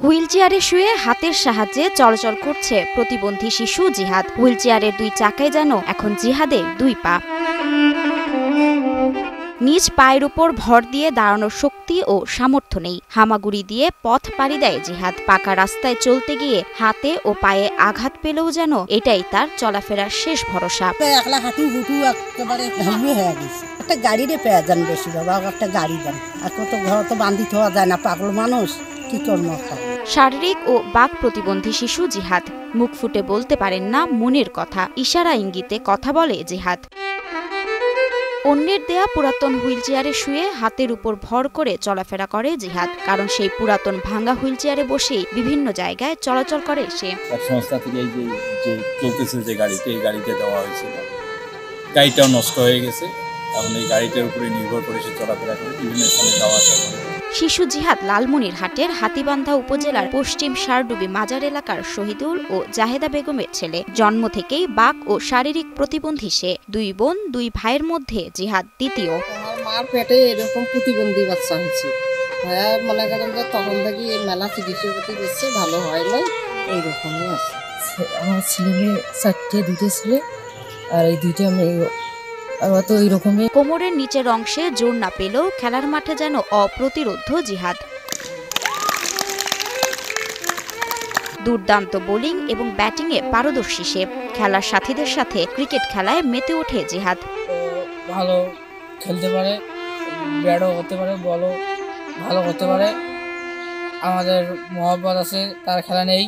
হুইলচেয়ারে শুয়ে হাতের সাহায্যে চলাচল করছে প্রতিবন্ধী শিশু জিহাদ। হুইলচেয়ারের দুই চাকায় যেন এখন জিহাদের দুই পা। নিজ পায়ের উপর ভর দিয়ে দাঁড়ানোর শক্তি ও সামর্থ্য নেই। হামাগুড়ি দিয়ে পথ পাড়ি দেয় জিহাদ। পাকা রাস্তায় চলতে গিয়ে হাতে ও পায়ে আঘাত পেলেও যেন এটাই তার চলাফেরার শেষ ভরসা। একটা গাড়িরে পেয়ে যান বেশি বাবা, একটা গাড়ি দেন। আর কত ঘর তো বান্ধিত হওয়া যায় না, পাগল মানুষ কি করবো। শারীরিক ও বাক প্রতিবন্ধী শিশু জিহাদ। মুখ ফুটে বলতে পারেন না মনের কথা, ইশারা ইঙ্গিতে কথা বলে জিহাদ। অন্যের দেয়া পুরাতন হুইলচেয়ারে শুয়ে হাতের উপর ভর করে চলাফেরা করে জিহাদ। কারণ সেই পুরাতন ভাঙা হুইলচেয়ারে বসেই বিভিন্ন জায়গায় চলাচল করে সে। এক সংস্থা থেকে এই যে চলতেছে যে গাড়িটা, এই গাড়িটা দেওয়া হয়েছিল, গাড়িটাও নষ্ট হয়ে গেছে। এখন এই গাড়িটার উপরে নির্ভর করে সে চলাফেরা করে, বিভিন্ন স্থানে যাওয়া আসা করে। শিশু জিহাদ লালমনিরহাটের হাতীবান্ধা উপজেলার পশ্চিম সারডুবি মাজার এলাকার শহীদুল ও জাহেদা বেগমের ছেলে। জন্ম থেকেই বাক ও শারীরিক প্রতিবন্ধী সে। দুই বোন দুই ভাইয়ের মধ্যে জিহাদ দ্বিতীয়। আমার মার পেটে এরকম প্রতিবন্ধী বাচ্চা হয়েছে। হ্যাঁ, মনে করেন যে তখন থেকে মেলা চিকিৎসা করতে গেছে, ভালো হয় নাই, এইরকমই আছে। আমার ছেলে মেয়ে চারটে, দুটো ছেলে আর এই দুইটা মেয়ে। তো এইরকমই কোমরের নিচের অংশে জোর না পেলেও খেলার মাঠে যেন অপ্রতিরোধ্য জিহাদ। দুর্দান্ত বোলিং এবং ব্যাটিংয়ে পারদর্শী সে। খেলার সাথীদের সাথে ক্রিকেট খেলায় মেতে ওঠে জিহাদ। ভালো খেলতে পারে, ব্যাটও করতে পারে, বলও ভালো করতে পারে। আমাদের মহব্বত আছে, তার খেলা নেই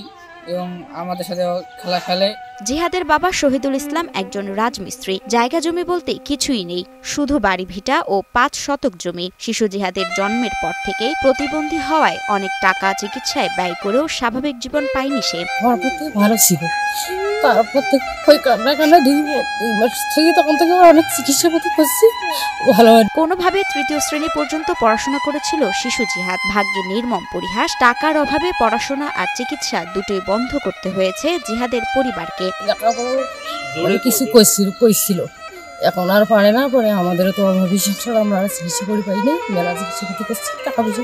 এবং আমাদের সাথে খেলা খেলে। জিহাদের বাবা শহীদুল ইসলাম একজন রাজমিস্ত্রি। জায়গা জমি বলতে কিছুই নেই, শুধু বাড়ি ভিটা ও ৫ শতক জমি। শিশু জিহাদের জন্মের পর থেকেই প্রতিবন্ধী হওয়ায় অনেক টাকা চিকিৎসায় ব্যয় করেও স্বাভাবিক জীবন পায়নি সে। ভালো ছিল, তারপর থেকে কান্না 2 মাস থেকে তখন থেকে অনেক চিকিৎসাপাতি করছি, ভালো হয়। কোনোভাবে ৩য় শ্রেণী পর্যন্ত পড়াশোনা করেছিল শিশু জিহাদ। ভাগ্যে নির্মম পরিহাস, টাকার অভাবে পড়াশোনা আর চিকিৎসা দুটোই বন্ধ করতে হয়েছে জিহাদের পরিবারকে। অনেক কিছু কইছিল, এখন আর পারে না। পরে আমাদেরও তো অভাবী সংসার, আমরা আর চিকিৎসা করে পাইনি, মেলা চিকিৎসা করতে করছি, টাকা পয়সা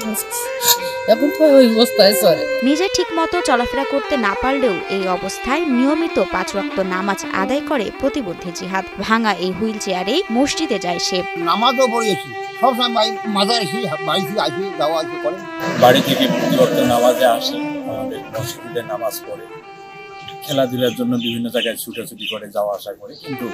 এখন তো ওই অবস্থায় চলে। নিজে ঠিক মতো চলাফেরা করতে না পারলেও এই অবস্থায় নিয়মিত 5 ওয়াক্ত নামাজ আদায় করে প্রতিবন্ধী জিহাদ। ভাঙা এই হুইল চেয়ারেই মসজিদে যায় সে। নামাজও পড়িয়েছি, সবসময় মাজার এসে বাড়িতে আসে, যাওয়া আসে করে। বাড়ি থেকে প্রতি ওয়াক্ত নামাজে আসে, আমাদের মসজিদে নামাজ পড়ে, খেলাধুলার জন্য বিভিন্ন জায়গায় ছুটাছুটি করে, যাওয়া আসা করে। কিন্তু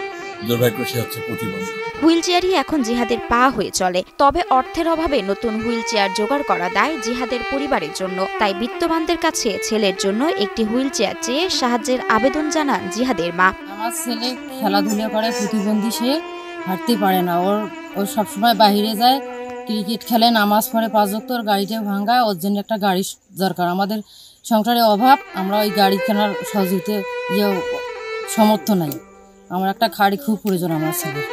দুর্ভাগ্য সে হচ্ছে প্রতিবন্ধী। হুইলচেয়ারই এখন জিহাদের পা হয়ে চলে। তবে অর্থের অভাবে নতুন হুইলচেয়ার জোগাড় করা দায় জিহাদের পরিবারের জন্য। তাই বিত্তবানদের কাছে ছেলের জন্য একটি হুইলচেয়ার চেয়ে সাহায্যের আবেদন জানান জিহাদের মা। আমার ছেলে খেলাধুলা করে, প্রতিবন্ধী, সে হাঁটতে পারে না। ওর সবসময় বাইরে যায়, ক্রিকেট খেলে, নামাজ পড়ে 5 ওয়াক্ত। ওর গাড়িটা ভাঙা, ওর জন্য একটা গাড়ি দরকার। আমাদের সংসারে অভাব, আমরা ওই গাড়ি কেনার সহযোগিতা সমর্থ নাই। আমার একটা গাড়ি খুব প্রয়োজন আমার ছেলের।